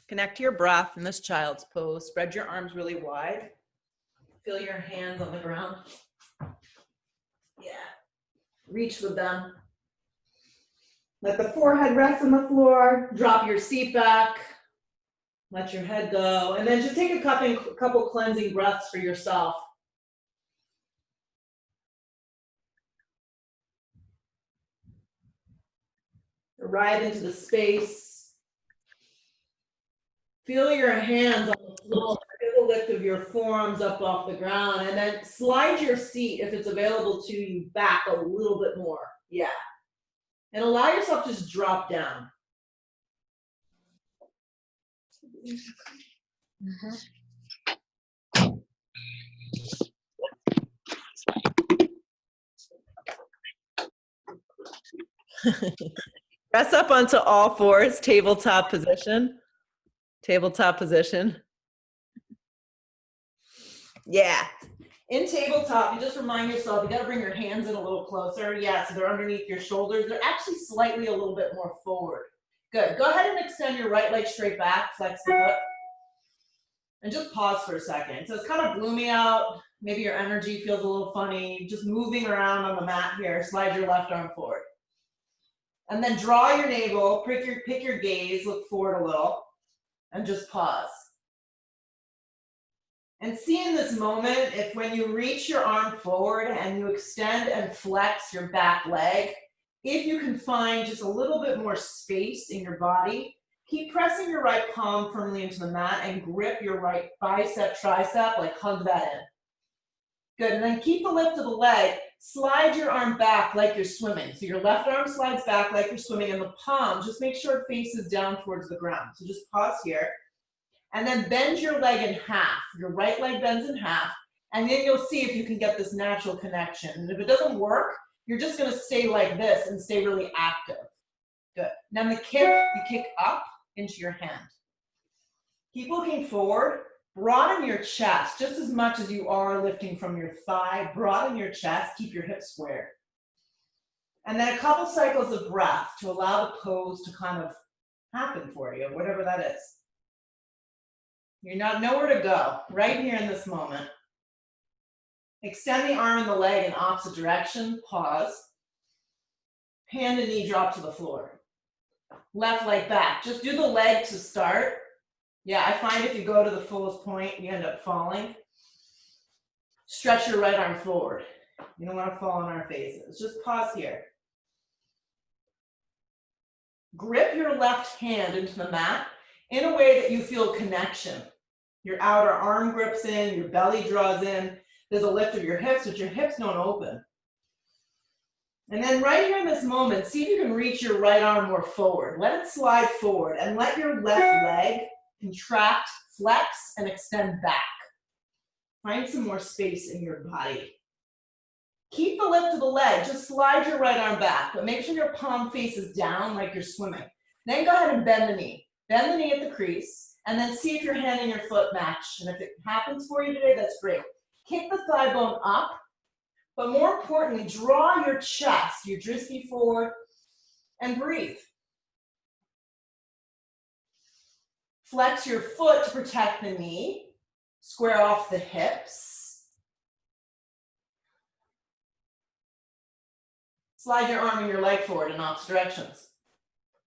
Connect to your breath in this child's pose. Spread your arms really wide. Feel your hands on the ground. Yeah. Reach with them. Let the forehead rest on the floor. Drop your seat back. Let your head go. And then just take a couple cleansing breaths for yourself. Arrive into the space. Feel your hands on the floor. Feel the lift of your forearms up off the ground. And then slide your seat, if it's available to you, back a little bit more. Yeah. And allow yourself to just drop down. Press up onto all fours, tabletop position. Tabletop position. Yeah. In tabletop, you just remind yourself, you got to bring your hands in a little closer. Yeah, so they're underneath your shoulders. They're actually slightly a little bit more forward. Good. Go ahead and extend your right leg straight back, flex the foot. And just pause for a second. So it's kind of gloomy out. Maybe your energy feels a little funny. Just moving around on the mat here. Slide your left arm forward. And then draw your navel, pick your gaze, look forward a little, and just pause. And see in this moment, if when you reach your arm forward and you extend and flex your back leg, if you can find just a little bit more space in your body, keep pressing your right palm firmly into the mat and grip your right bicep, tricep, like hug that in. Good, and then keep the lift of the leg. Slide your arm back like you're swimming. So your left arm slides back like you're swimming, and the palm, just make sure it faces down towards the ground. So just pause here. And then bend your leg in half. Your right leg bends in half. And then you'll see if you can get this natural connection. And if it doesn't work, you're just going to stay like this and stay really active. Good. Now the kick, you kick up into your hand. Keep looking forward. Broaden your chest just as much as you are lifting from your thigh. Broaden your chest. Keep your hips squared. And then a couple cycles of breath to allow the pose to kind of happen for you, whatever that is. You're not nowhere to go, right here in this moment. Extend the arm and the leg in opposite direction, pause. Hand and knee drop to the floor. Left leg back, just do the leg to start. Yeah, I find if you go to the fullest point, you end up falling. Stretch your right arm forward. You don't want to fall on our faces. Just pause here. Grip your left hand into the mat in a way that you feel connection. Your outer arm grips in, your belly draws in. There's a lift of your hips, but your hips don't open. And then right here in this moment, see if you can reach your right arm more forward. Let it slide forward and let your left leg contract, flex, and extend back. Find some more space in your body. Keep the lift of the leg. Just slide your right arm back, but make sure your palm faces down like you're swimming. Then go ahead and bend the knee. Bend the knee at the crease, and then see if your hand and your foot match. And if it happens for you today, that's great. Kick the thigh bone up, but more importantly, draw your chest, your drishti forward, and breathe. Flex your foot to protect the knee. Square off the hips. Slide your arm and your leg forward in opposite directions.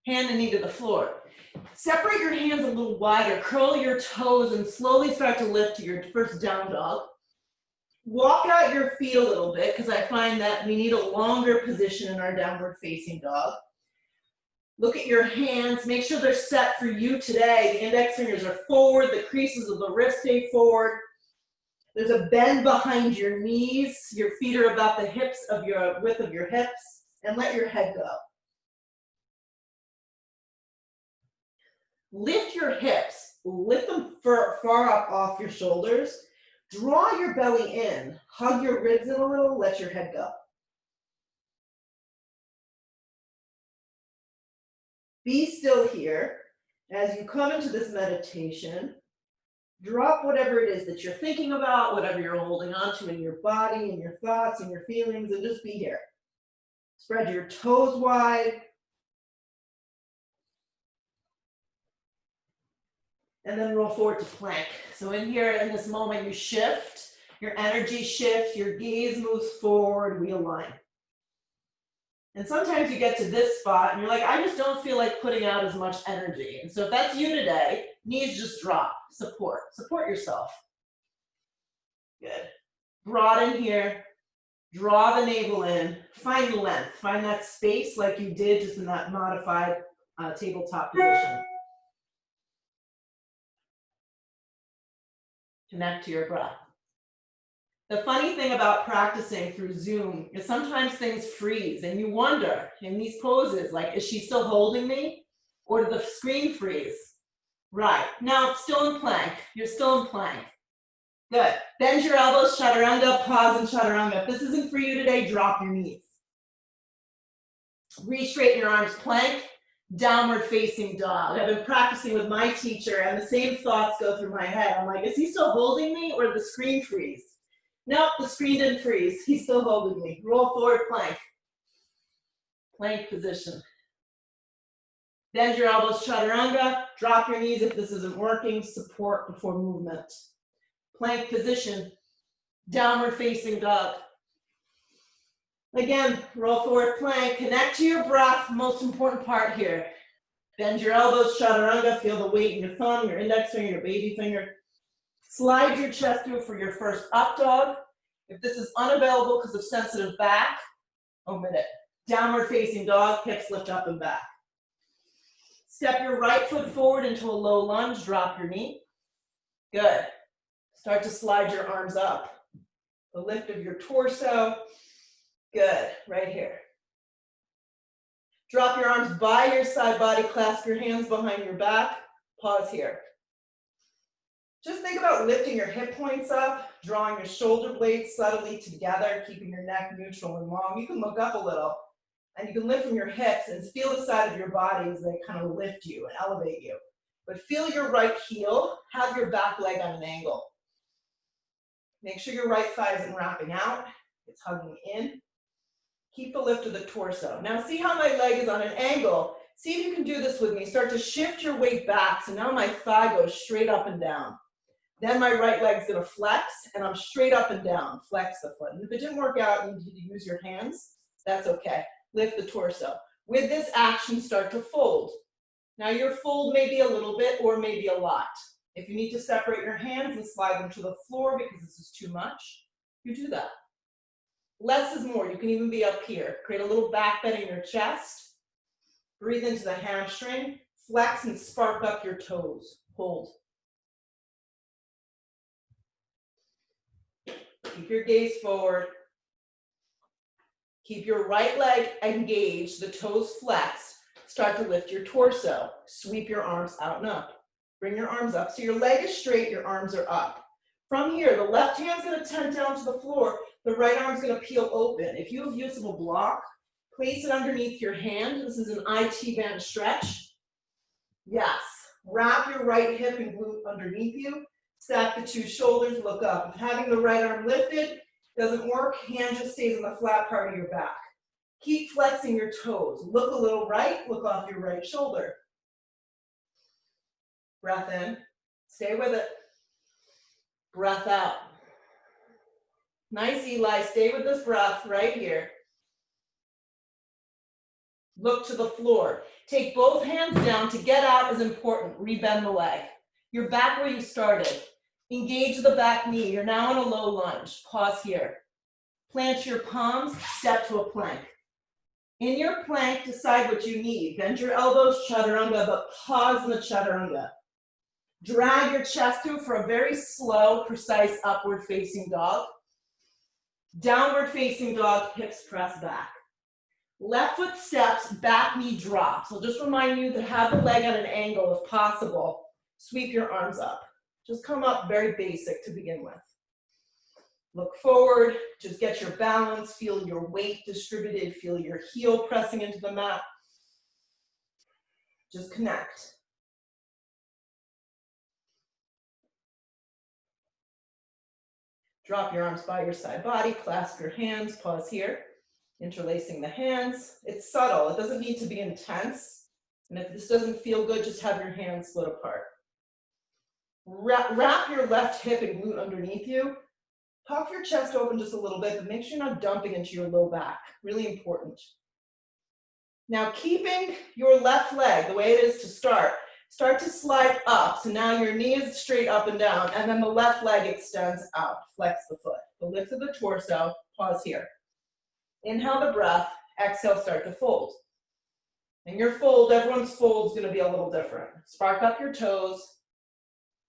Hand and knee to the floor. Separate your hands a little wider, curl your toes, and slowly start to lift to your first down dog. Walk out your feet a little bit, because I find that we need a longer position in our downward facing dog. Look at your hands, make sure they're set for you today. The index fingers are forward, the creases of the wrist stay forward. There's a bend behind your knees, your feet are about the hips of your width of your hips, and let your head go. Lift your hips, lift them far up off your shoulders. Draw your belly in, hug your ribs in a little, let your head go. Be still here. As you come into this meditation, drop whatever it is that you're thinking about, whatever you're holding on to in your body, in your thoughts, in your feelings, and just be here. Spread your toes wide. and then roll forward to plank. So in here, in this moment, you shift, your energy shifts, your gaze moves forward, we align. And sometimes you get to this spot and you're like, I just don't feel like putting out as much energy. And so if that's you today, knees just drop, support yourself. Good. Broaden here, draw the navel in, find length, find that space like you did just in that modified tabletop position. Connect to your breath. The funny thing about practicing through Zoom is sometimes things freeze and you wonder in these poses, like, is she still holding me? Or did the screen freeze? Right, now still in plank, you're still in plank. Good, bend your elbows, chaturanga, pause and chaturanga. If this isn't for you today, drop your knees. Re-straighten your arms, plank, downward facing dog. I've been practicing with my teacher and the same thoughts go through my head. I'm like, is he still holding me or did the screen freeze? Nope, the screen didn't freeze. He's still holding me. Roll forward, plank. Plank position. Bend your elbows, chaturanga. Drop your knees if this isn't working. Support before movement. Plank position. Downward facing dog. Again, roll forward, plank. Connect to your breath. Most important part here. Bend your elbows, chaturanga. Feel the weight in your thumb, your index finger, your baby finger. Slide your chest through for your first up dog. If this is unavailable because of sensitive back, omit it. Downward facing dog, hips lift up and back. Step your right foot forward into a low lunge, drop your knee. Good. Start to slide your arms up. The lift of your torso. Good, right here. Drop your arms by your side body, clasp your hands behind your back. Pause here. Just think about lifting your hip points up, drawing your shoulder blades subtly together, keeping your neck neutral and long. You can look up a little, and you can lift from your hips and feel the side of your body as they kind of lift you and elevate you. But feel your right heel, have your back leg on an angle. Make sure your right thigh isn't wrapping out, it's hugging in. Keep the lift of the torso. Now see how my leg is on an angle. See if you can do this with me. Start to shift your weight back, so now my thigh goes straight up and down. Then my right leg's gonna flex, and I'm straight up and down, flex the foot. And if it didn't work out, you need to use your hands, that's okay. Lift the torso. With this action, start to fold. Now your fold may be a little bit or maybe a lot. If you need to separate your hands and slide them to the floor because this is too much, you do that. Less is more, you can even be up here. Create a little back bend in your chest. Breathe into the hamstring, flex and spark up your toes. Hold. Keep your gaze forward. Keep your right leg engaged, the toes flexed. Start to lift your torso. Sweep your arms out and up. Bring your arms up. So your leg is straight, your arms are up. From here, the left hand's gonna tent down to the floor, the right arm's gonna peel open. If you have usable block, place it underneath your hand. This is an IT band stretch. Yes. Wrap your right hip and glute underneath you. Stack the two shoulders, look up. If having the right arm lifted doesn't work, hand just stays on the flat part of your back. Keep flexing your toes. Look a little right, look off your right shoulder. Breath in, stay with it. Breath out. Nice, Eli, stay with this breath right here. Look to the floor. Take both hands down. To get out is important. Rebend the leg. You're back where you started. Engage the back knee. You're now in a low lunge. Pause here. Plant your palms, step to a plank. In your plank, decide what you need. Bend your elbows, chaturanga, but pause in the chaturanga. Drag your chest through for a very slow, precise upward facing dog. Downward facing dog, hips press back. Left foot steps, back knee drops. I'll just remind you to have the leg at an angle if possible. Sweep your arms up. Just come up very basic to begin with. Look forward, just get your balance, feel your weight distributed, feel your heel pressing into the mat. Just connect. Drop your arms by your side body, clasp your hands, pause here. Interlacing the hands. It's subtle, it doesn't need to be intense. And if this doesn't feel good, just have your hands split apart. Wrap your left hip and glute underneath you. Puff your chest open just a little bit, but make sure you're not dumping into your low back. Really important. Now keeping your left leg the way it is to start to slide up. So now your knee is straight up and down, and then the left leg extends out. Flex the foot. The lift of the torso, pause here. Inhale the breath, exhale, start to fold. And your fold, everyone's fold is gonna be a little different. Spark up your toes.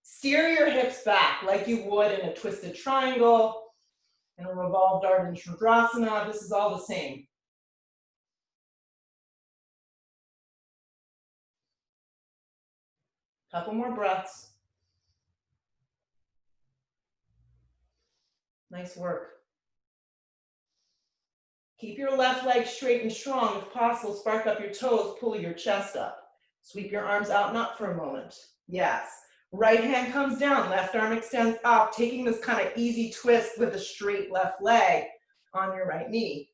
Steer your hips back like you would in a twisted triangle, in a revolved Ardha Chandrasana. This is all the same. Couple more breaths. Nice work. Keep your left leg straight and strong. If possible, spark up your toes, pull your chest up. Sweep your arms out and up for a moment. Yes. Right hand comes down, left arm extends up, taking this kind of easy twist with a straight left leg on your right knee.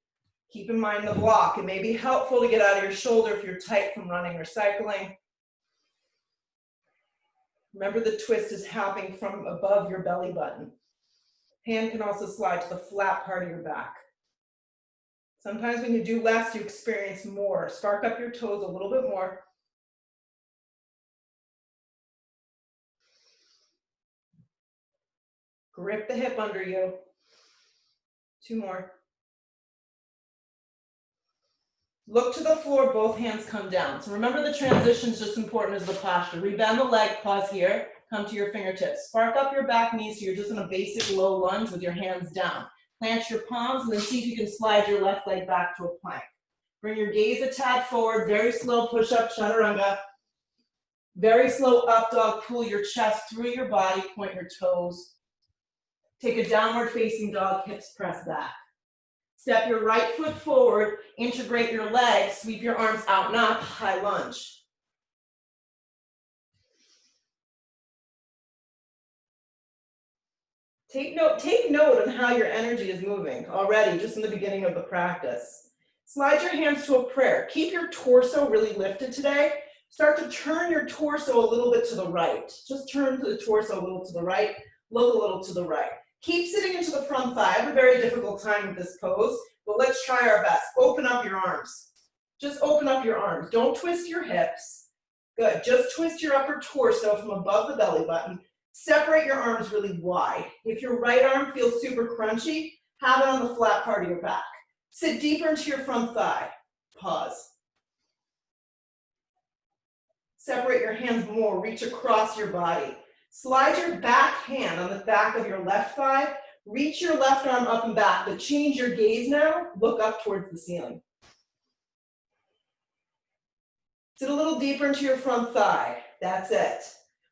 Keep in mind the block. It may be helpful to get out of your shoulder if you're tight from running or cycling. Remember, the twist is happening from above your belly button. Hand can also slide to the flat part of your back. Sometimes when you do less, you experience more. Spark up your toes a little bit more. Grip the hip under you. 2 more. Look to the floor, both hands come down. So remember, the transition is just important as the posture. Rebend the leg, pause here, come to your fingertips. Spark up your back knee so you're just in a basic low lunge with your hands down. Plant your palms and then see if you can slide your left leg back to a plank. Bring your gaze a tad forward, very slow push-up, chaturanga. Very slow up dog, pull your chest through your body, point your toes. Take a downward facing dog, hips press back. Step your right foot forward, integrate your legs, sweep your arms out and up, high lunge. Take note on how your energy is moving already, just in the beginning of the practice. Slide your hands to a prayer. Keep your torso really lifted today. Start to turn your torso a little bit to the right. Just turn the torso a little to the right, look a little to the right. Keep sitting into the front thigh. I have a very difficult time with this pose, but let's try our best. Open up your arms. Just open up your arms. Don't twist your hips. Good. Just twist your upper torso from above the belly button. Separate your arms really wide. If your right arm feels super crunchy, have it on the flat part of your back. Sit deeper into your front thigh. Pause. Separate your hands more. Reach across your body. Slide your back hand on the back of your left thigh. Reach your left arm up and back, but change your gaze now. Look up towards the ceiling. Sit a little deeper into your front thigh. That's it.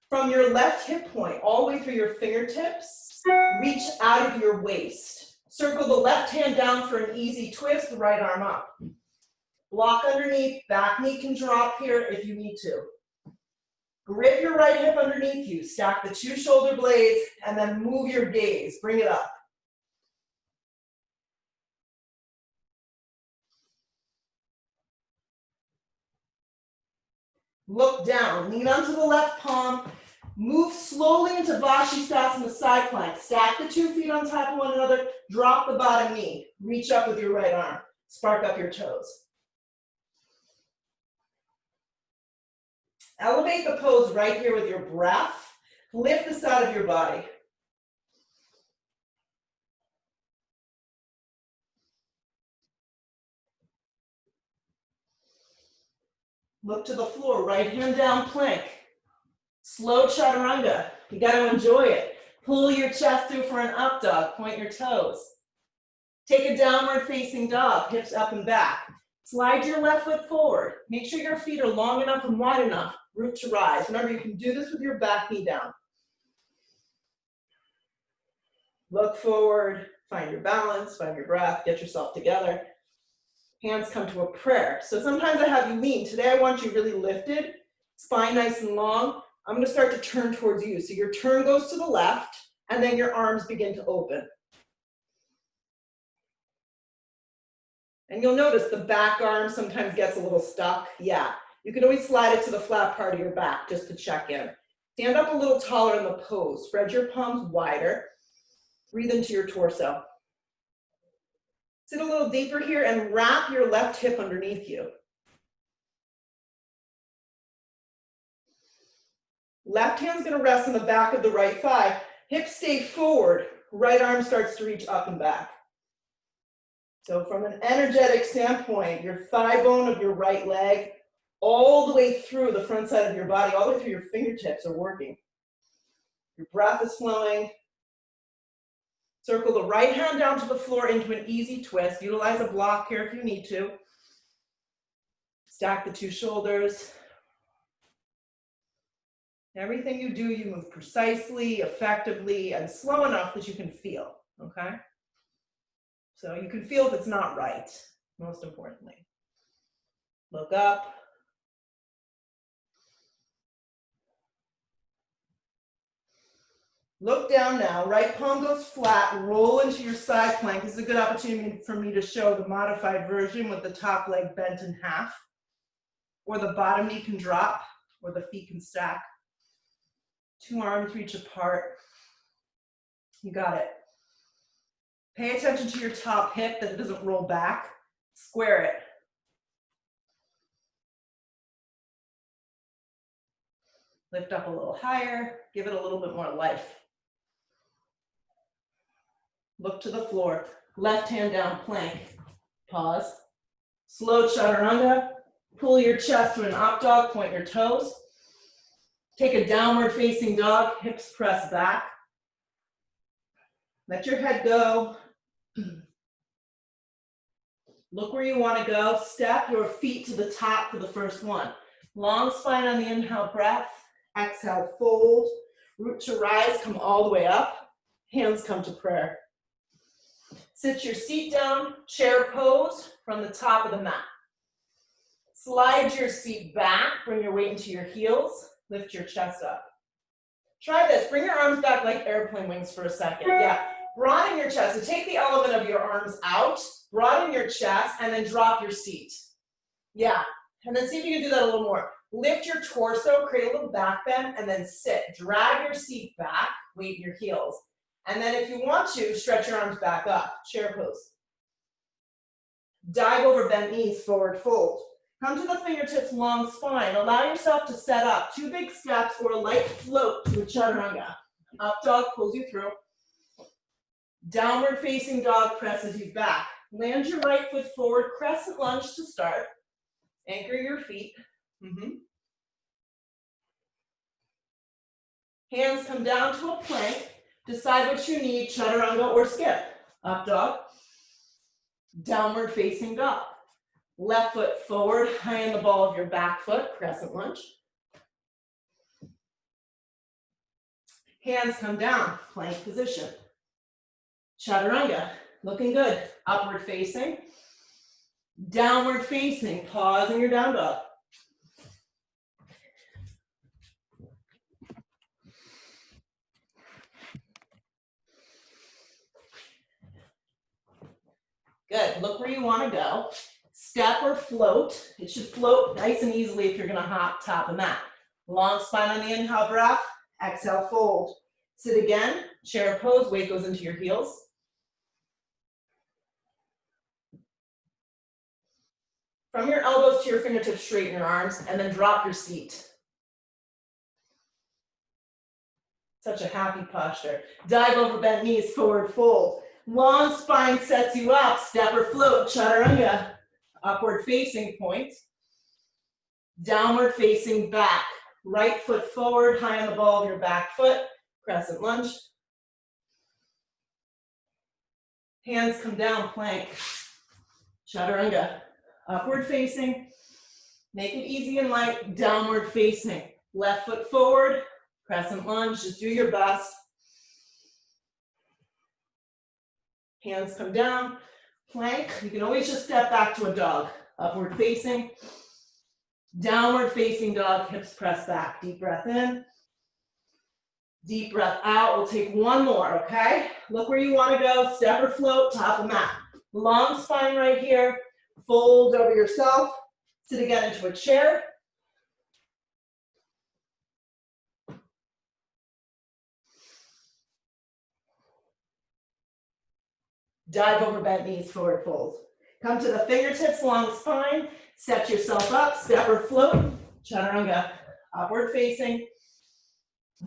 From your left hip point, all the way through your fingertips, reach out of your waist. Circle the left hand down for an easy twist, the right arm up. Block underneath, back knee can drop here if you need to. Grip your right hip underneath you, stack the 2 shoulder blades, and then move your gaze, bring it up. Look down, lean onto the left palm, move slowly into Vashisthasana side plank. Stack the 2 feet on top of one another, drop the bottom knee, reach up with your right arm, spark up your toes. Elevate the pose right here with your breath. Lift the side of your body. Look to the floor, right hand down, plank. Slow chaturanga. You got to enjoy it. Pull your chest through for an up dog, point your toes. Take a downward facing dog, hips up and back. Slide your left foot forward. Make sure your feet are long enough and wide enough, root to rise. Remember, you can do this with your back knee down. Look forward, find your balance, find your breath, get yourself together. Hands come to a prayer. So sometimes I have you lean. Today I want you really lifted, spine nice and long. I'm going to start to turn towards you. So your turn goes to the left, and then your arms begin to open. And you'll notice the back arm sometimes gets a little stuck. Yeah, you can always slide it to the flat part of your back just to check in. Stand up a little taller in the pose. Spread your palms wider. Breathe into your torso. Sit a little deeper here and wrap your left hip underneath you. Left hand's gonna rest on the back of the right thigh. Hips stay forward. Right arm starts to reach up and back. So from an energetic standpoint, your thigh bone of your right leg, all the way through the front side of your body, all the way through your fingertips are working. Your breath is flowing. Circle the right hand down to the floor into an easy twist. Utilize a block here if you need to. Stack the two shoulders. Everything you do, you move precisely, effectively, and slow enough that you can feel, okay? So you can feel if it's not right, most importantly. Look up. Look down now, right palm goes flat, roll into your side plank. This is a good opportunity for me to show the modified version with the top leg bent in half, or the bottom knee can drop, or the feet can stack. Two arms reach apart. You got it. Pay attention to your top hip that it doesn't roll back. Square it. Lift up a little higher. Give it a little bit more life. Look to the floor. Left hand down, plank. Pause. Slow chaturanga. Pull your chest to an up dog, point your toes. Take a downward facing dog, hips press back. Let your head go. Look where you want to go. Step your feet to the top for the first one. Long spine on the inhale breath. Exhale, fold. Root to rise, come all the way up. Hands come to prayer. Sit your seat down, chair pose from the top of the mat. Slide your seat back, bring your weight into your heels. Lift your chest up. Try this, bring your arms back like airplane wings for a second. Yeah, broaden your chest. So take the element of your arms out, broaden your chest, and then drop your seat. Yeah, and then see if you can do that a little more. Lift your torso, create a little back bend, and then sit. Drag your seat back, weight in your heels. And then if you want to, stretch your arms back up, chair pose. Dive over bent knees, forward fold. Come to the fingertips, long spine. Allow yourself to set up 2 big steps or a light float to a chaturanga. Up dog pulls you through. Downward facing dog presses you back. Land your right foot forward, crescent lunge to start. Anchor your feet. Hands come down to a plank. Decide what you need, chaturanga or skip. Up dog. Downward facing dog. Left foot forward, high in the ball of your back foot, crescent lunge. Hands come down, plank position. Chaturanga, looking good. Upward facing. Downward facing, pause in your down dog. Good, look where you want to go. Step or float. It should float nice and easily if you're gonna hop top of mat. Long spine on the inhale breath, exhale, fold. Sit again, chair pose, weight goes into your heels. From your elbows to your fingertips, straighten your arms, and then drop your seat. Such a happy posture. Dive over bent knees, forward fold. Long spine sets you up, step or float, chaturanga. Upward facing point. Downward facing back. Right foot forward, high on the ball of your back foot, crescent lunge. Hands come down, plank. Chaturanga. Upward facing. Make it easy and light, downward facing. Left foot forward, crescent lunge, just do your best. Hands come down, plank. You can always just step back to a dog. Upward facing, downward facing dog, hips press back. Deep breath in, deep breath out. We'll take one more, okay? Look where you want to go, step or float, top of mat. Long spine right here, fold over yourself, sit again into a chair. Dive over bent knees, forward fold. Come to the fingertips, long spine. Set yourself up, step or float. Chaturanga, upward facing,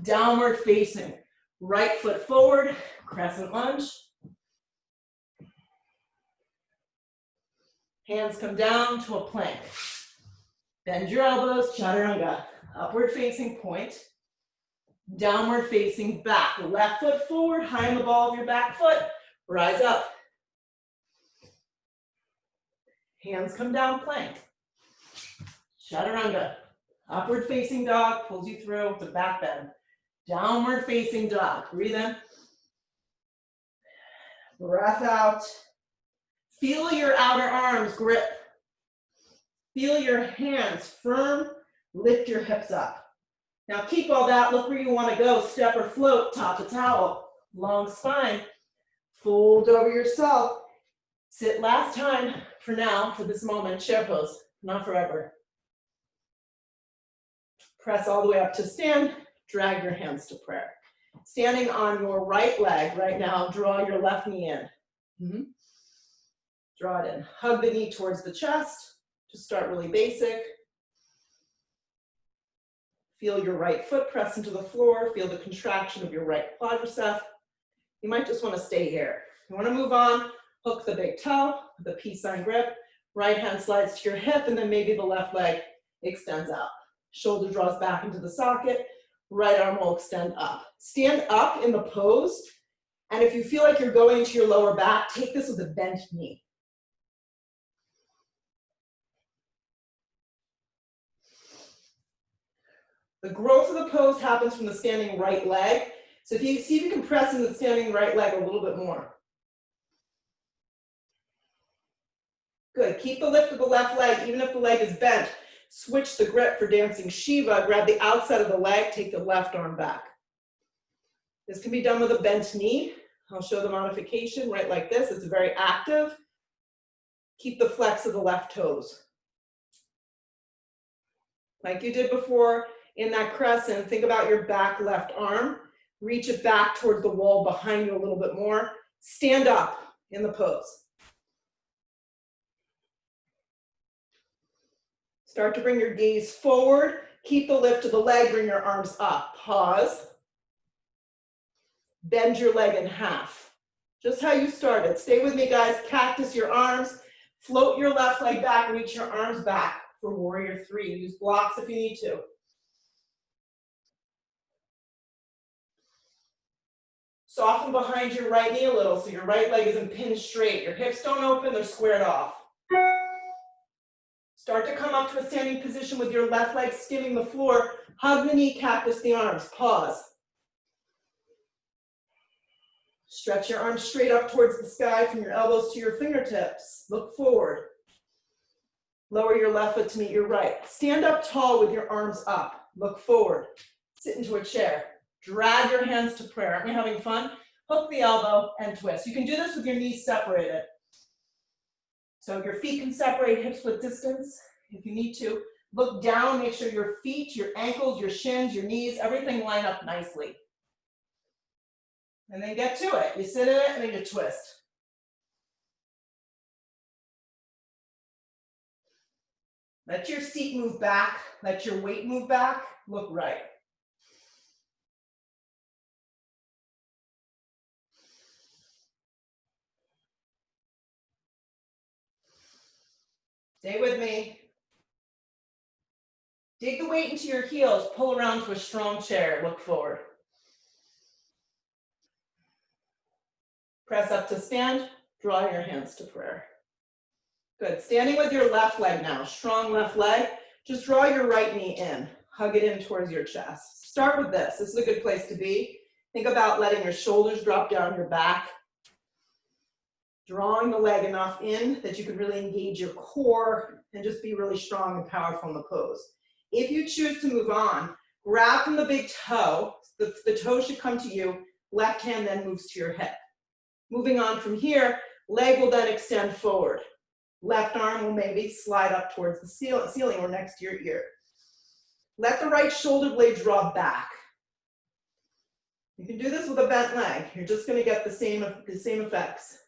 downward facing. Right foot forward, crescent lunge. Hands come down to a plank. Bend your elbows, chaturanga. Upward facing point. Downward facing back. Left foot forward, high on the ball of your back foot. Rise up. Hands come down, plank. Chaturanga. Upward facing dog, pulls you through to back bend. Downward facing dog. Breathe in. Breath out. Feel your outer arms grip. Feel your hands firm. Lift your hips up. Now keep all that. Look where you want to go. Step or float, top to towel. Long spine. Fold over yourself. Sit last time for now, for this moment. Chair pose, not forever. Press all the way up to stand. Drag your hands to prayer. Standing on your right leg right now, draw your left knee in. Draw it in. Hug the knee towards the chest. Just start really basic. Feel your right foot press into the floor. Feel the contraction of your right quadricep. You might just want to stay here. You want to move on, hook the big toe, the peace sign grip. Right hand slides to your hip, and then maybe the left leg extends out. Shoulder draws back into the socket. Right arm will extend up. Stand up in the pose, and if you feel like you're going to your lower back, take this with a bent knee. The growth of the pose happens from the standing right leg. So if you see if you can press in the standing right leg a little bit more. Good. Keep the lift of the left leg, even if the leg is bent. Switch the grip for dancing Shiva. Grab the outside of the leg, take the left arm back. This can be done with a bent knee. I'll show the modification right like this. It's very active. Keep the flex of the left toes. Like you did before in that crescent, think about your back left arm. Reach it back towards the wall behind you a little bit more. Stand up in the pose. Start to bring your gaze forward. Keep the lift of the leg, bring your arms up. Pause. Bend your leg in half. Just how you started. Stay with me, guys. Cactus your arms. Float your left leg back, reach your arms back for warrior three. Use blocks if you need to. Soften behind your right knee a little so your right leg isn't pinned straight. Your hips don't open, they're squared off. Start to come up to a standing position with your left leg skimming the floor. Hug the knee, cactus the arms. Pause. Stretch your arms straight up towards the sky from your elbows to your fingertips. Look forward. Lower your left foot to meet your right. Stand up tall with your arms up. Look forward. Sit into a chair. Drag your hands to prayer. Aren't we having fun? Hook the elbow and twist. You can do this with your knees separated. So your feet can separate hips width distance if you need to. Look down, make sure your feet, your ankles, your shins, your knees, everything line up nicely. And then get to it. You sit in it and then you twist. Let your seat move back. Let your weight move back. Look right. Stay with me. Dig the weight into your heels. Pull around to a strong chair. Look forward. Press up to stand. Draw your hands to prayer. Good. Standing with your left leg now. Strong left leg. Just draw your right knee in. Hug it in towards your chest. Start with this. This is a good place to be. Think about letting your shoulders drop down your back. Drawing the leg enough in that you can really engage your core and just be really strong and powerful in the pose. If you choose to move on, grab from the big toe. The toe should come to you. Left hand then moves to your hip. Moving on from here, leg will then extend forward. Left arm will maybe slide up towards the ceiling or next to your ear. Let the right shoulder blade draw back. You can do this with a bent leg. You're just going to get the same effects.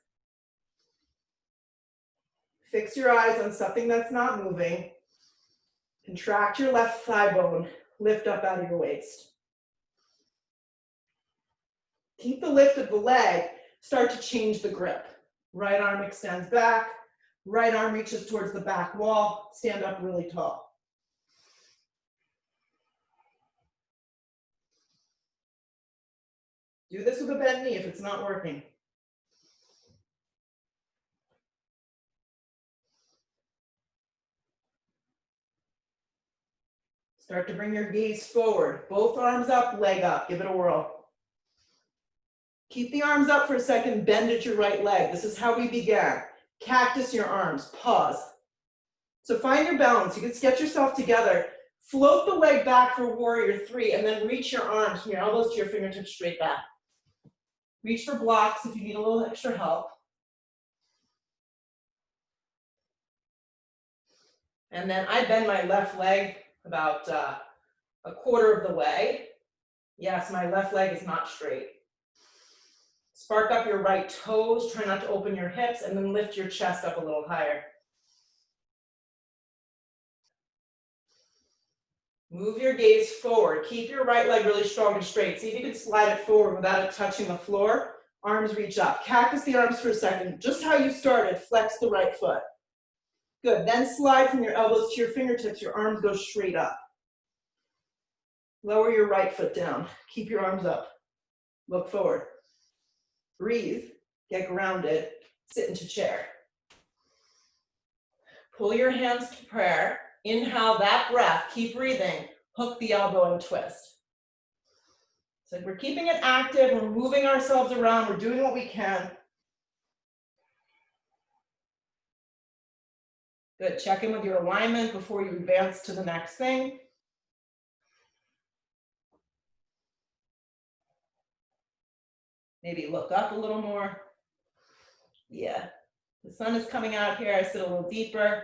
Fix your eyes on something that's not moving. Contract your left thigh bone. Lift up out of your waist. Keep the lift of the leg. Start to change the grip. Right arm extends back. Right arm reaches towards the back wall. Stand up really tall. Do this with a bent knee if it's not working. Start to bring your gaze forward. Both arms up, leg up. Give it a whirl. Keep the arms up for a second. Bend at your right leg. This is how we began. Cactus your arms. Pause. So find your balance. You can sketch yourself together. Float the leg back for warrior three, and then reach your arms from your elbows to your fingertips straight back. Reach for blocks if you need a little extra help. And then I bend my left leg about a quarter of the way. Yes, my left leg is not straight. Spark up your right toes. Try not to open your hips, and then lift your chest up a little higher. Move your gaze forward. Keep your right leg really strong and straight. See if you can slide it forward without it touching the floor. Arms reach up. Cactus the arms for a second. Just how you started, flex the right foot. Good, then slide from your elbows to your fingertips. Your arms go straight up. Lower your right foot down. Keep your arms up. Look forward. Breathe, get grounded, sit into chair. Pull your hands to prayer. Inhale that breath, keep breathing. Hook the elbow and twist. So we're keeping it active, we're moving ourselves around, we're doing what we can. Good, check in with your alignment before you advance to the next thing. Maybe look up a little more. Yeah, the sun is coming out here, I sit a little deeper.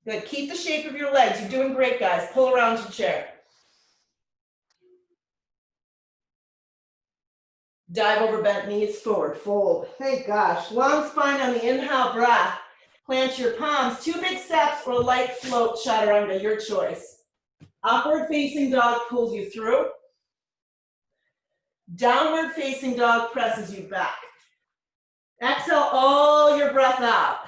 Good, keep the shape of your legs. You're doing great, guys. Pull around to chair. Dive over bent knees, forward, fold. Thank gosh. Long spine on the inhale breath. Plant your palms, 2 big steps or light float chaturanga, your choice. Upward facing dog pulls you through. Downward facing dog presses you back. Exhale all your breath out.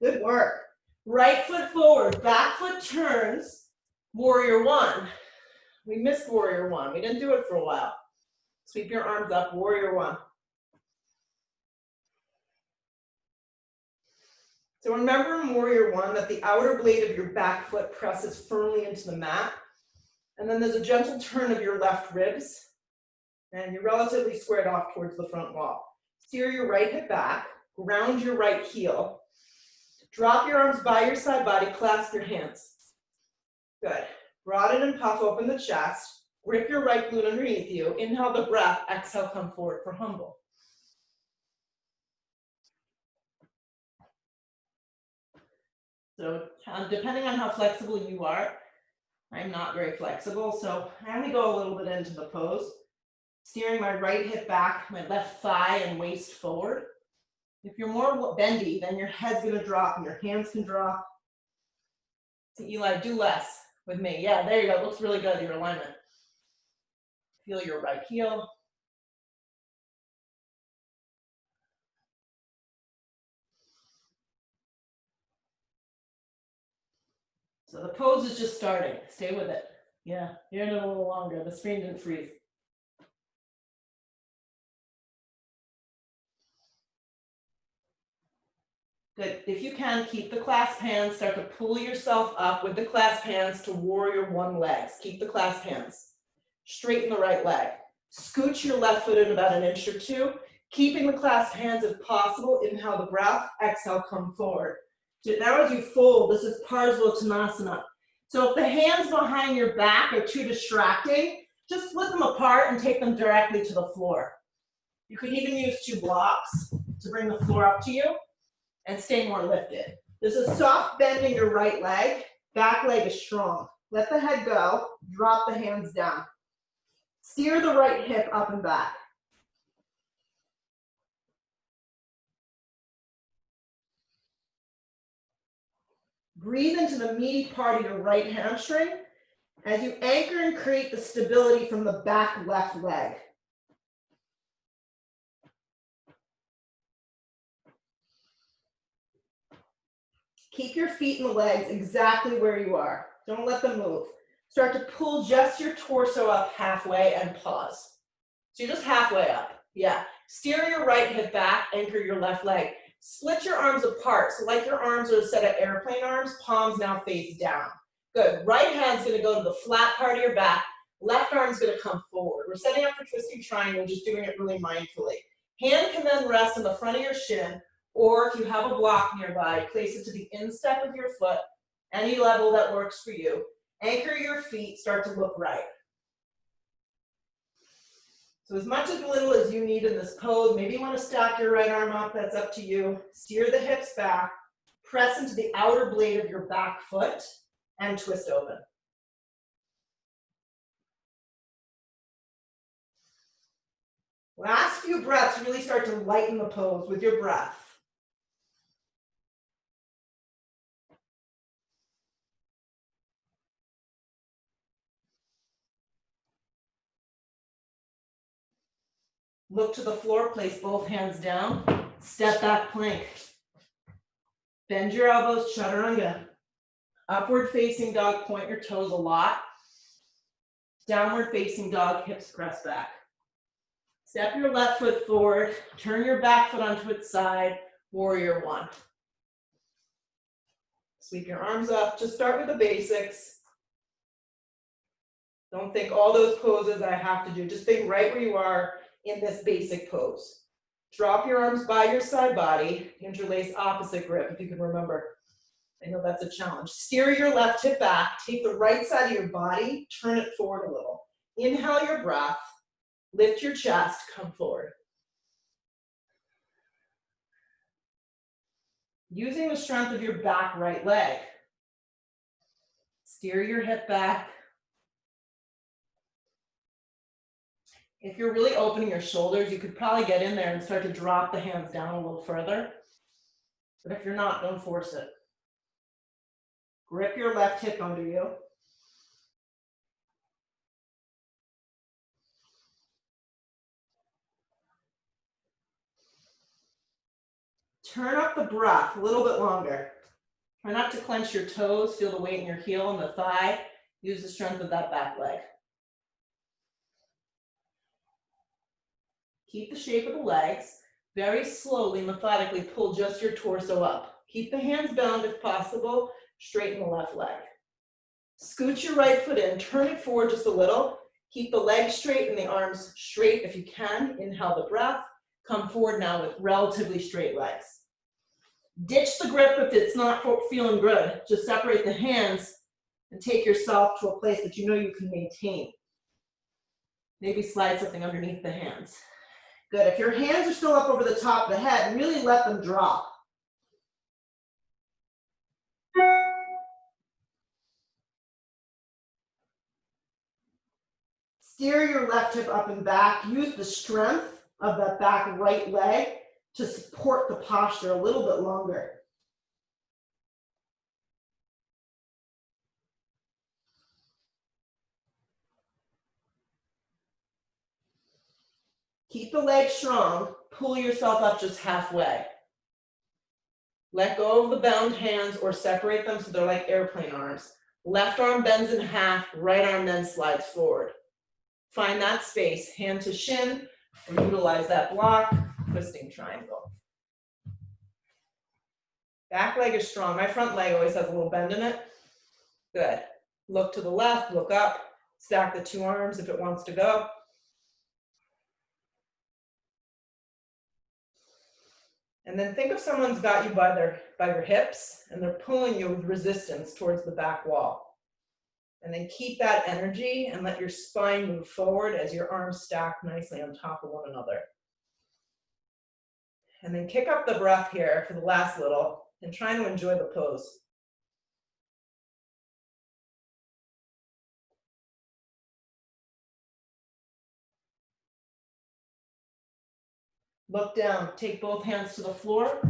Good work. Right foot forward, back foot turns, warrior one. We missed warrior one. We didn't do it for a while. Sweep your arms up, warrior one. So remember in warrior one that the outer blade of your back foot presses firmly into the mat. And then there's a gentle turn of your left ribs. And you're relatively squared off towards the front wall. Steer your right hip back, ground your right heel. Drop your arms by your side body, clasp your hands. Good. Broaden and puff open the chest. Grip your right glute underneath you. Inhale the breath. Exhale, come forward for humble. So depending on how flexible you are, I'm not very flexible, so I only go a little bit into the pose. Steering my right hip back, my left thigh and waist forward. If you're more bendy, then your head's gonna drop and your hands can drop. So Eli, do less with me. Yeah, there you go. It looks really good, your alignment. Feel your right heel. So the pose is just starting. Stay with it. Yeah, you're in it a little longer. The screen didn't freeze. Good. If you can, keep the clasp hands. Start to pull yourself up with the clasp hands to warrior one legs. Keep the clasp hands. Straighten the right leg. Scooch your left foot in about 1 inch or 2. Keeping the clasped hands if possible. Inhale the breath. Exhale, come forward. So now as you fold, this is Parsvottanasana. So if the hands behind your back are too distracting, just split them apart and take them directly to the floor. You could even use 2 blocks to bring the floor up to you and stay more lifted. There's a soft bend in your right leg. Back leg is strong. Let the head go. Drop the hands down. Steer the right hip up and back. Breathe into the meaty part of your right hamstring as you anchor and create the stability from the back left leg. Keep your feet and the legs exactly where you are. Don't let them move. Start to pull just your torso up halfway and pause. So you're just halfway up. Yeah. Steer your right hip back, anchor your left leg. Split your arms apart. So like your arms are a set of airplane arms, palms now face down. Good. Right hand's going to go to the flat part of your back. Left arm's going to come forward. We're setting up for twisting triangle, just doing it really mindfully. Hand can then rest on the front of your shin, or if you have a block nearby, place it to the instep of your foot, any level that works for you. Anchor your feet, start to look right. So as much as little as you need in this pose, maybe you want to stack your right arm up, that's up to you. Steer the hips back, press into the outer blade of your back foot, and twist open. Last few breaths, really start to lighten the pose with your breath. Look to the floor, place both hands down, step back plank. Bend your elbows, chaturanga. Upward facing dog, point your toes a lot. Downward facing dog, hips press back. Step your left foot forward, turn your back foot onto its side, warrior one. Sweep your arms up, just start with the basics. Don't think all those poses I have to do, just think right where you are in this basic pose. Drop your arms by your side body, interlace opposite grip if you can remember. I know that's a challenge. Steer your left hip back, take the right side of your body, turn it forward a little. Inhale your breath, lift your chest, come forward. Using the strength of your back right leg. Steer your hip back. If you're really opening your shoulders, you could probably get in there and start to drop the hands down a little further. But if you're not, don't force it. Grip your left hip under you. Turn up the breath a little bit longer. Try not to clench your toes. Feel the weight in your heel and the thigh. Use the strength of that back leg. Keep the shape of the legs. Very slowly, methodically pull just your torso up. Keep the hands bound if possible. Straighten the left leg. Scoot your right foot in. Turn it forward just a little. Keep the legs straight and the arms straight if you can. Inhale the breath. Come forward now with relatively straight legs. Ditch the grip if it's not feeling good. Just separate the hands and take yourself to a place that you know you can maintain. Maybe slide something underneath the hands. Good. If your hands are still up over the top of the head, really let them drop. Steer your left hip up and back. Use the strength of that back right leg to support the posture a little bit longer. Keep the leg strong. Pull yourself up just halfway. Let go of the bound hands or separate them so they're like airplane arms. Left arm bends in half, right arm then slides forward. Find that space, hand to shin, or utilize that block, twisting triangle. Back leg is strong. My front leg always has a little bend in it. Good. Look to the left, look up, stack the two arms if it wants to go. And then think of someone's got you by your hips and they're pulling you with resistance towards the back wall. And then keep that energy and let your spine move forward as your arms stack nicely on top of one another. And then kick up the breath here for the last little and try to enjoy the pose. Look down, take both hands to the floor,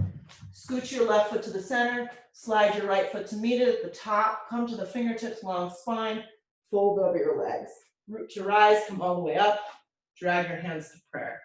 Scoot your left foot to the center, slide your right foot to meet it at the top, come to the fingertips, long spine, fold over your legs. Root to rise, come all the way up, drag your hands to prayer.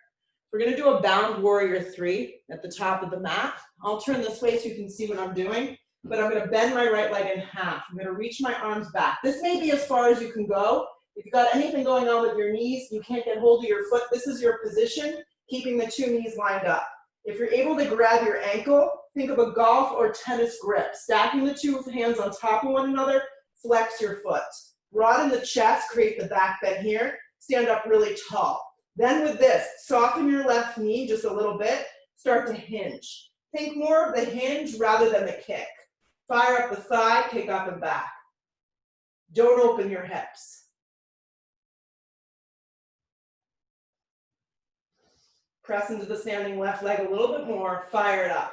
We're gonna do a bound warrior 3 at the top of the mat. I'll turn this way so you can see what I'm doing, but I'm gonna bend my right leg in half. I'm gonna reach my arms back. This may be as far as you can go. If you've got anything going on with your knees, you can't get hold of your foot, this is your position, keeping the 2 knees lined up. If you're able to grab your ankle, think of a golf or tennis grip. Stacking the 2 hands on top of one another, flex your foot. Broaden the chest, create the back bend here. Stand up really tall. Then with this, soften your left knee just a little bit. Start to hinge. Think more of the hinge rather than the kick. Fire up the thigh, kick up and back. Don't open your hips. Press into the standing left leg a little bit more, fire it up.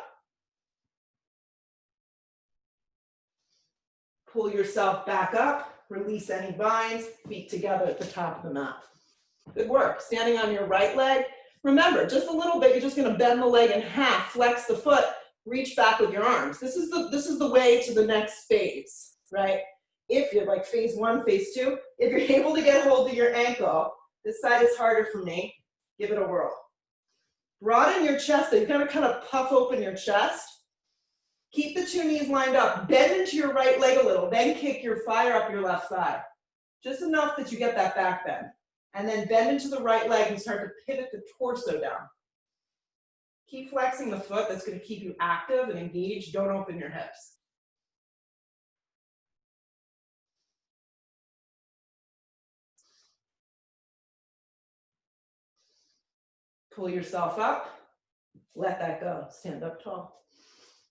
Pull yourself back up, release any binds, feet together at the top of the mat. Good work. Standing on your right leg. Remember, just a little bit, you're just gonna bend the leg in half, flex the foot, reach back with your arms. This is the way to the next phase, right? If you're like phase 1, phase 2, if you're able to get hold of your ankle, this side is harder for me, give it a whirl. Broaden your chest, so you're gonna kind of puff open your chest. Keep the 2 knees lined up. Bend into your right leg a little, then kick your fire up your left thigh. Just enough that you get that back bend. And then bend into the right leg and start to pivot the torso down. Keep flexing the foot, that's gonna keep you active and engaged. Don't open your hips. Pull yourself up, let that go. Stand up tall.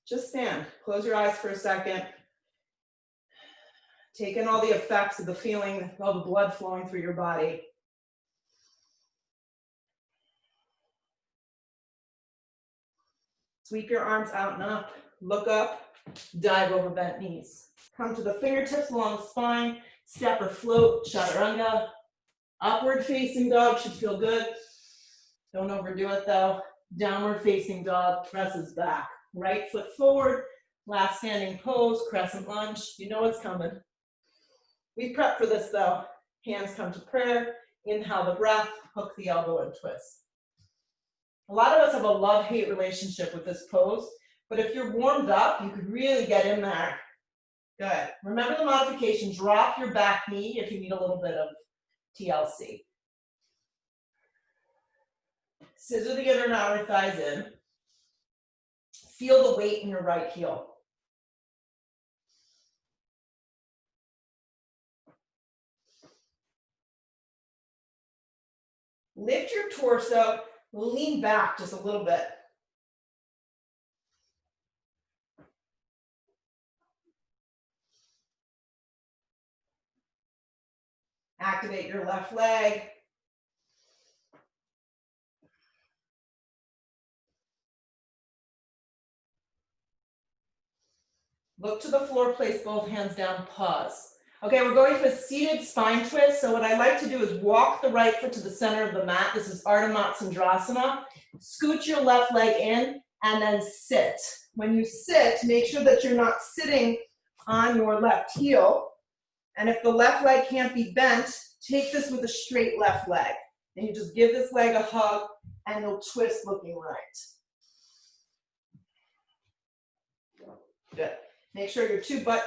Just stand, close your eyes for a second. Take in all the effects of the feeling, all the blood flowing through your body. Sweep your arms out and up, look up, dive over bent knees. Come to the fingertips along the spine, step or float, chaturanga. Upward facing dog should feel good. Don't overdo it though. Downward facing dog presses back. Right foot forward, last standing pose, crescent lunge. You know what's coming. We prep for this though. Hands come to prayer, inhale the breath, hook the elbow and twist. A lot of us have a love-hate relationship with this pose, but if you're warmed up, you could really get in there. Good. Remember the modification, drop your back knee if you need a little bit of TLC. Scissor the inner and outer thighs in. Feel the weight in your right heel. Lift your torso, lean back just a little bit. Activate your left leg. Look to the floor, place both hands down, pause. Okay, we're going to a seated spine twist. So what I like to do is walk the right foot to the center of the mat. This is Ardha Matsyendrasana. Scoot your left leg in and then sit. When you sit, make sure that you're not sitting on your left heel. And if the left leg can't be bent, take this with a straight left leg. And you just give this leg a hug and you'll twist looking right. Good. Make sure your 2 butt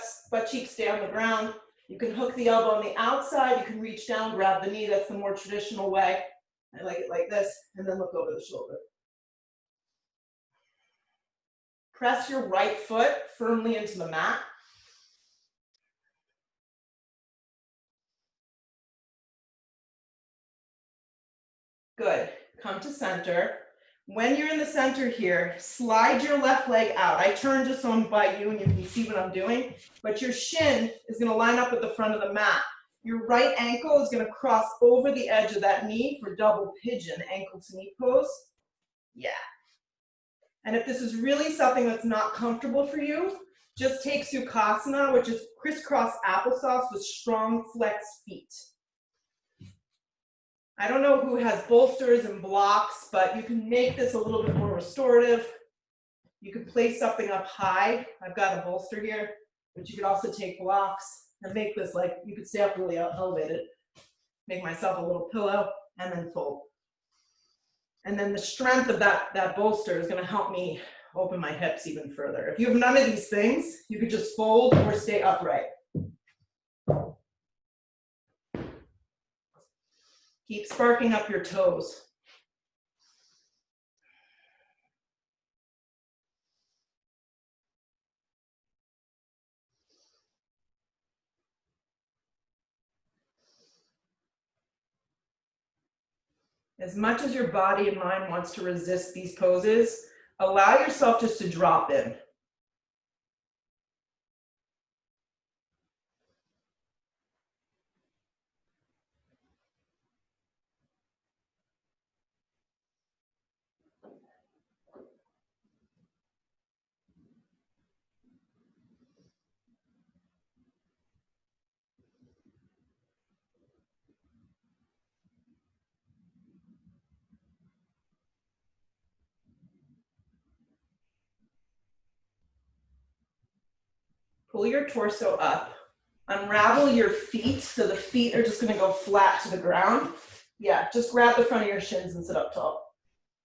cheeks stay on the ground. You can hook the elbow on the outside. You can reach down, grab the knee. That's the more traditional way. I like it like this, and then look over the shoulder. Press your right foot firmly into the mat. Good. Come to center. When you're in the center here, slide your left leg out. I turn just so I'm by you and you can see what I'm doing, but your shin is gonna line up with the front of the mat. Your right ankle is gonna cross over the edge of that knee for double pigeon, ankle to knee pose. Yeah. And if this is really something that's not comfortable for you, just take Sukhasana, which is crisscross applesauce with strong flexed feet. I don't know who has bolsters and blocks, but you can make this a little bit more restorative. You could place something up high. I've got a bolster here, but you could also take blocks and make this like, you could stay up really elevated, make myself a little pillow, and then fold. And then the strength of that bolster is gonna help me open my hips even further. If you have none of these things, you could just fold or stay upright. Keep sparking up your toes. As much as your body and mind wants to resist these poses, allow yourself just to drop in. Pull your torso up. Unravel your feet, so the feet are just gonna go flat to the ground. Yeah, just grab the front of your shins and sit up tall.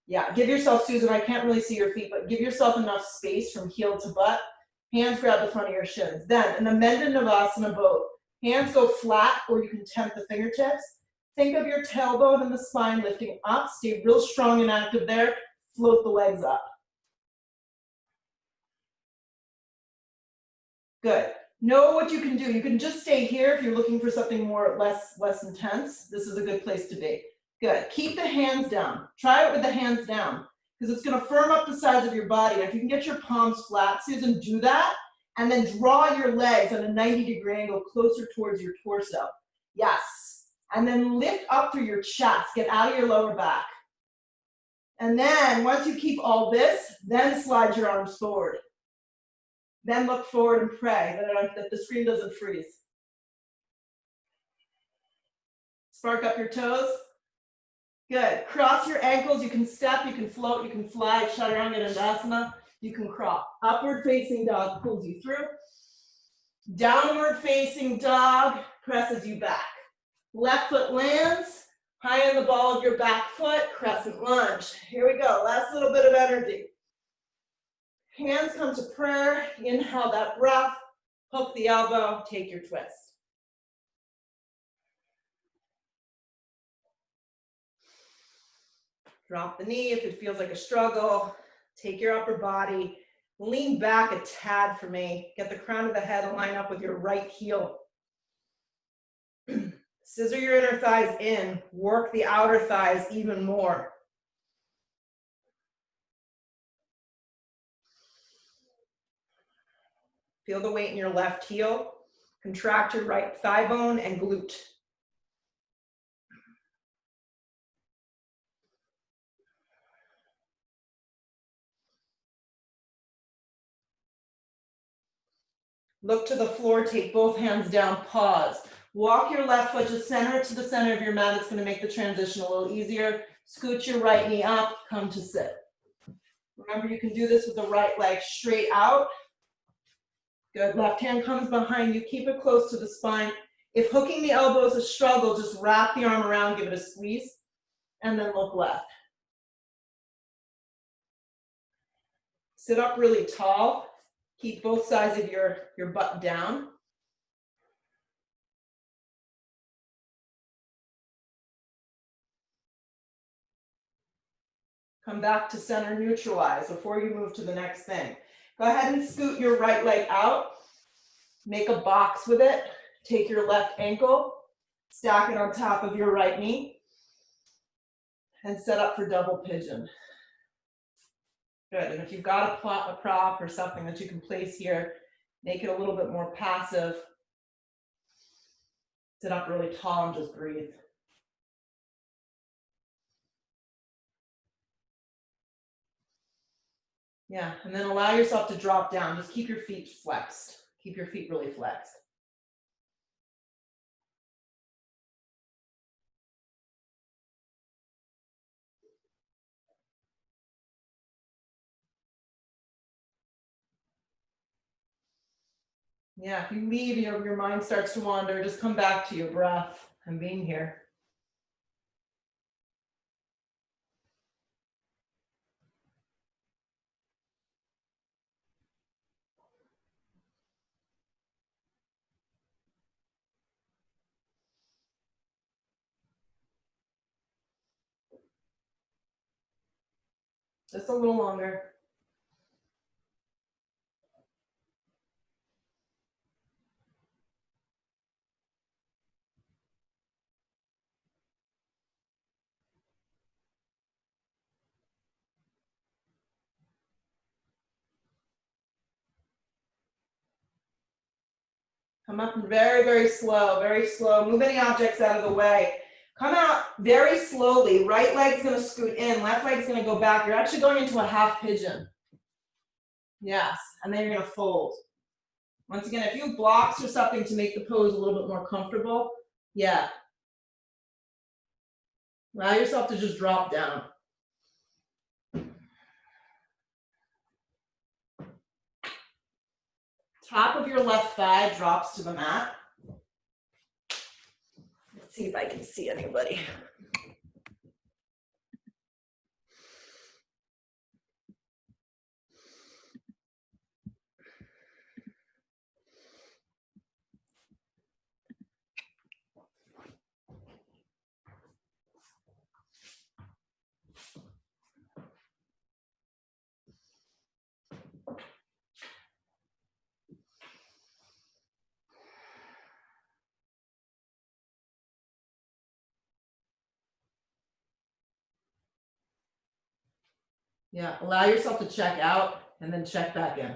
Yeah, give yourself, Susan, I can't really see your feet, but give yourself enough space from heel to butt. Hands grab the front of your shins. Then, in the Mendha Navasana boat, hands go flat or you can tempt the fingertips. Think of your tailbone and the spine lifting up. Stay real strong and active there. Float the legs up. Good. Know what you can do. You can just stay here if you're looking for something more less intense. This is a good place to be. Good. Keep the hands down. Try it with the hands down because it's going to firm up the sides of your body. If you can get your palms flat, Susan, do that. And then draw your legs at a 90-degree angle closer towards your torso. Yes. And then lift up through your chest. Get out of your lower back. And then once you keep all this, then slide your arms forward. Then look forward and pray that the screen doesn't freeze. Spark up your toes. Good. Cross your ankles. You can step, you can float, you can fly. Chaturanga Dandasana. You can crawl. Upward facing dog pulls you through. Downward facing dog presses you back. Left foot lands. High on the ball of your back foot. Crescent lunge. Here we go. Last little bit of energy. Hands come to prayer. Inhale that breath. Hook the elbow. Take your twist. Drop the knee if it feels like a struggle. Take your upper body. Lean back a tad for me. Get the crown of the head to line up with your right heel. Scissor your inner thighs in. Work the outer thighs even more. Feel the weight in your left heel. Contract your right thigh bone and glute. Look to the floor, take both hands down, pause. Walk your left foot, just center it to the center of your mat. It's gonna make the transition a little easier. Scoot your right knee up, come to sit. Remember, you can do this with the right leg straight out. Good, left hand comes behind you, keep it close to the spine. If hooking the elbow is a struggle, just wrap the arm around, give it a squeeze, and then look left. Sit up really tall. Keep both sides of your butt down. Come back to center, neutralize before you move to the next thing. Go ahead and scoot your right leg out. Make a box with it. Take your left ankle, stack it on top of your right knee, and set up for double pigeon. Good, and if you've got a prop or something that you can place here, make it a little bit more passive. Sit up really tall and just breathe. Yeah, and then allow yourself to drop down. Just keep your feet flexed. Keep your feet really flexed. Yeah, if you leave, your mind starts to wander, just come back to your breath and being here. Just a little longer. Come up very, very slow, very slow. Move any objects out of the way. Come out very slowly. Right leg's gonna scoot in, left leg's gonna go back. You're actually going into a half pigeon. Yes, and then you're gonna fold. Once again, if you have blocks or something to make the pose a little bit more comfortable, yeah. Allow yourself to just drop down. Top of your left thigh drops to the mat. Let's see if I can see anybody. Yeah, allow yourself to check out and then check back in.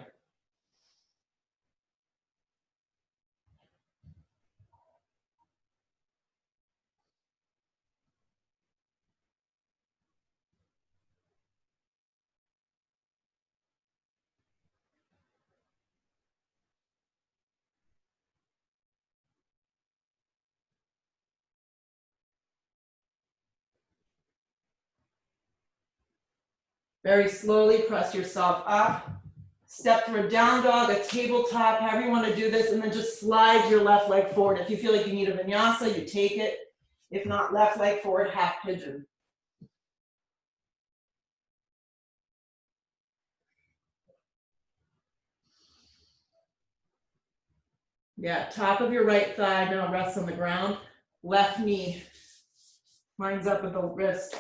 Very slowly press yourself up. Step through a down dog, a tabletop, however you want to do this, and then just slide your left leg forward. If you feel like you need a vinyasa, you take it. If not, left leg forward, half pigeon. Yeah, top of your right thigh now rests on the ground. Left knee lines up with the wrist.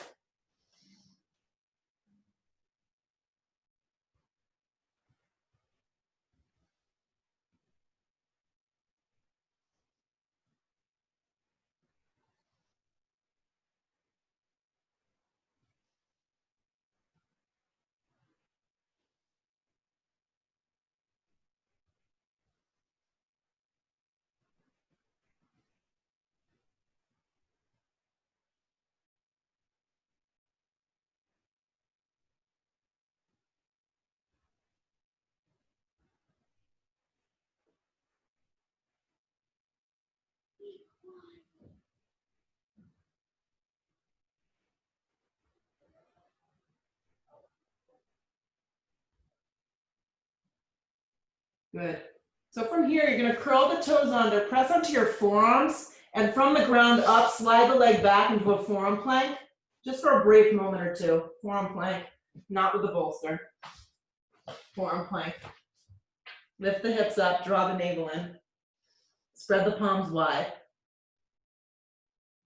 Good. So from here, you're going to curl the toes under, press onto your forearms, and from the ground up, slide the leg back into a forearm plank, just for a brief moment or two. Forearm plank, not with the bolster. Forearm plank. Lift the hips up, draw the navel in. Spread the palms wide.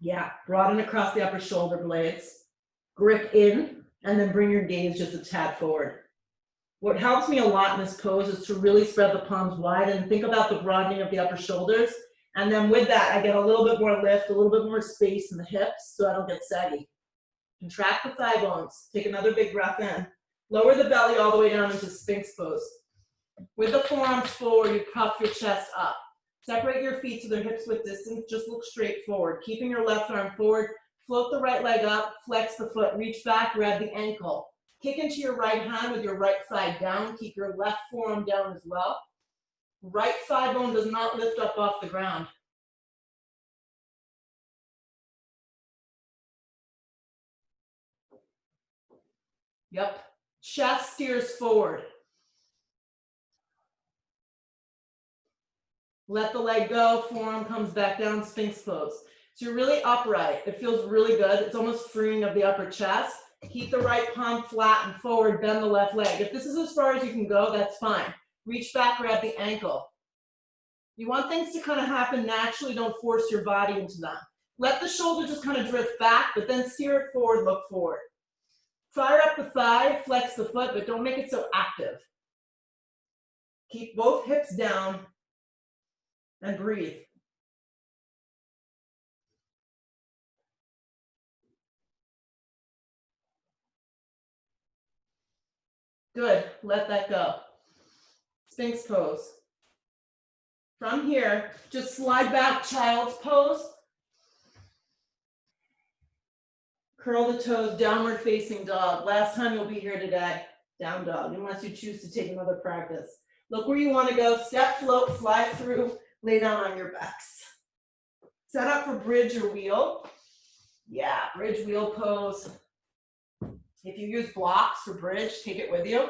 Yeah, broaden across the upper shoulder blades. Grip in, and then bring your gaze just a tad forward. What helps me a lot in this pose is to really spread the palms wide and think about the broadening of the upper shoulders. And then with that, I get a little bit more lift, a little bit more space in the hips so I don't get saggy. Contract the thigh bones. Take another big breath in. Lower the belly all the way down into Sphinx pose. With the forearms forward, you puff your chest up. Separate your feet to their hips width distance. Just look straight forward. Keeping your left arm forward. Float the right leg up. Flex the foot. Reach back. Grab the ankle. Kick into your right hand with your right thigh down. Keep your left forearm down as well. Right thigh bone does not lift up off the ground. Yep. Chest steers forward. Let the leg go, forearm comes back down, Sphinx pose. So you're really upright. It feels really good. It's almost freeing of the upper chest. Keep the right palm flat and forward, bend the left leg. If this is as far as you can go, that's fine. Reach back, grab the ankle. You want things to kind of happen naturally, don't force your body into them. Let the shoulder just kind of drift back, but then steer it forward, look forward. Fire up the thigh, flex the foot, but don't make it so active. Keep both hips down and breathe. Good, let that go. Sphinx pose. From here, just slide back, child's pose. Curl the toes, downward facing dog. Last time you'll be here today, down dog, unless you choose to take another practice. Look where you want to go, step, float, fly through, lay down on your backs. Set up for bridge or wheel. Yeah, bridge wheel pose. If you use blocks for bridge, take it with you.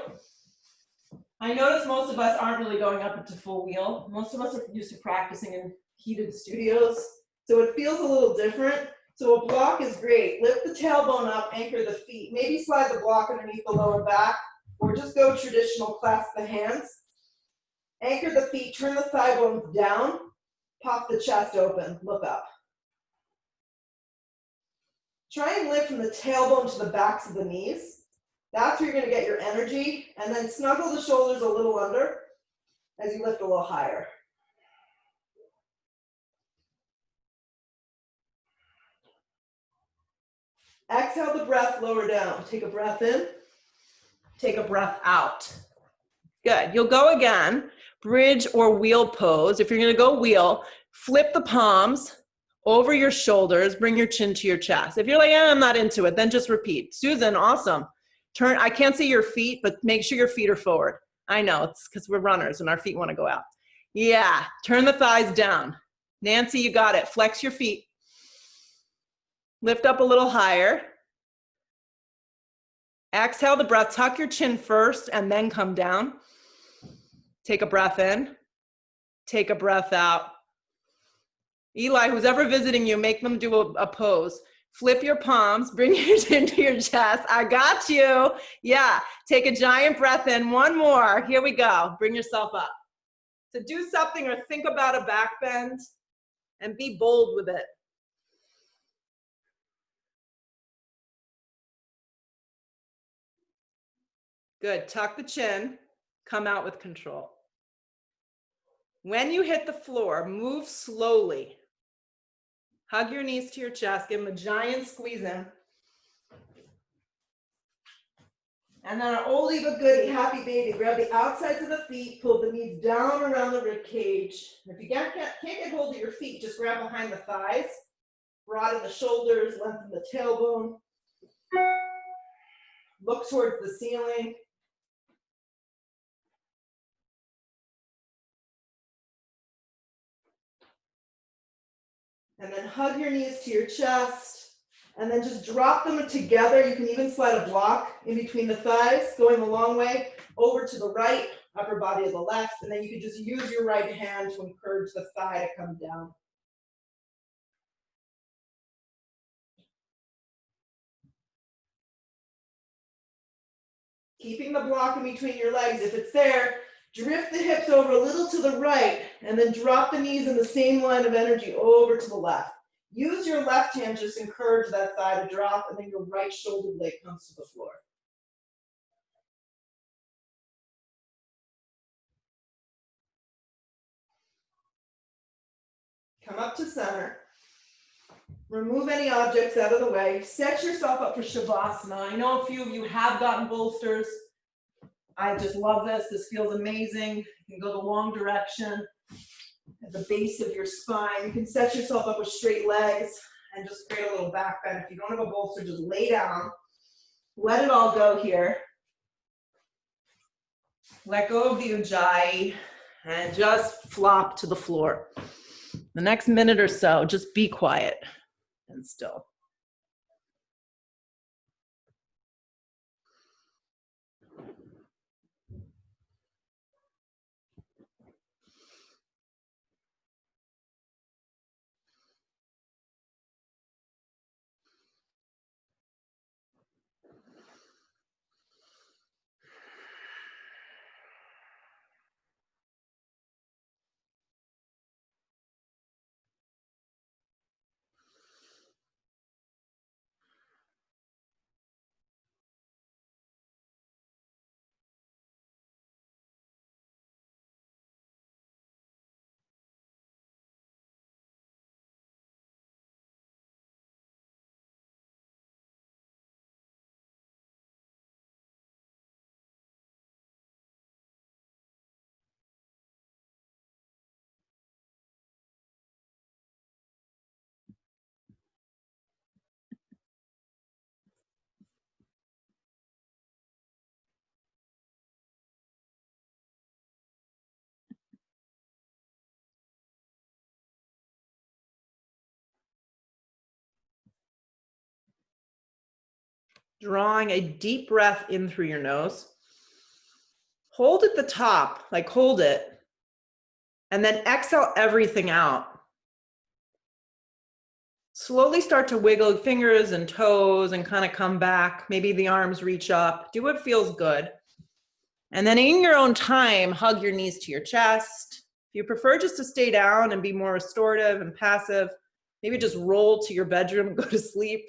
I notice most of us aren't really going up into full wheel. Most of us are used to practicing in heated studios, so it feels a little different. So a block is great. Lift the tailbone up, anchor the feet. Maybe slide the block underneath the lower back, or just go traditional, clasp the hands. Anchor the feet, turn the thigh bones down, pop the chest open, look up. Try and lift from the tailbone to the backs of the knees. That's where you're going to get your energy, and then snuggle the shoulders a little under as you lift a little higher. Exhale the breath, lower down. Take a breath in, take a breath out. Good, you'll go again, bridge or wheel pose. If you're going to go wheel, flip the palms over your shoulders, bring your chin to your chest. If you're like, I'm not into it, then just repeat. Susan, awesome. Turn, I can't see your feet, but make sure your feet are forward. I know, it's because we're runners and our feet want to go out. Yeah, turn the thighs down. Nancy, you got it. Flex your feet. Lift up a little higher. Exhale the breath, tuck your chin first and then come down. Take a breath in, take a breath out. Eli, who's ever visiting you, make them do a pose. Flip your palms, bring your chin to your chest. I got you. Yeah, take a giant breath in. One more. Here we go. Bring yourself up. So do something or think about a back bend and be bold with it. Good. Tuck the chin. Come out with control. When you hit the floor, move slowly. Hug your knees to your chest. Give them a giant squeeze in. And then our oldie but goodie, happy baby. Grab the outsides of the feet, pull the knees down around the rib cage. If you can't get hold of your feet, just grab behind the thighs. Broaden the shoulders, lengthen the tailbone. Look towards the ceiling. And then hug your knees to your chest. And then just drop them together. You can even slide a block in between the thighs, going the long way, over to the right, upper body to the left. And then you can just use your right hand to encourage the thigh to come down. Keeping the block in between your legs. If it's there, drift the hips over a little to the right, and then drop the knees in the same line of energy over to the left. Use your left hand, just encourage that thigh to drop, and then your right shoulder blade comes to the floor. Come up to center. Remove any objects out of the way. Set yourself up for Shavasana. I know a few of you have gotten bolsters. I just love this. This feels amazing. You can go the long direction at the base of your spine. You can set yourself up with straight legs and just create a little back bend. If you don't have a bolster, just lay down. Let it all go here. Let go of the ujjayi and just flop to the floor. The next minute or so, just be quiet and still. Drawing a deep breath in through your nose. Hold at the top, like hold it. And then exhale everything out. Slowly start to wiggle fingers and toes and kind of come back. Maybe the arms reach up. Do what feels good. And then in your own time, hug your knees to your chest. If you prefer just to stay down and be more restorative and passive, maybe just roll to your bedroom and go to sleep.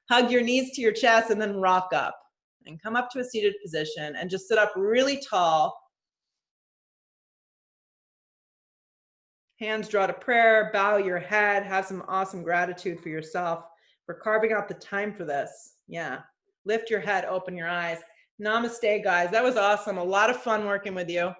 Hug your knees to your chest and then rock up and come up to a seated position and just sit up really tall. Hands draw to prayer, bow your head, have some awesome gratitude for yourself for carving out the time for this. Yeah. Lift your head, open your eyes. Namaste, guys. That was awesome. A lot of fun working with you.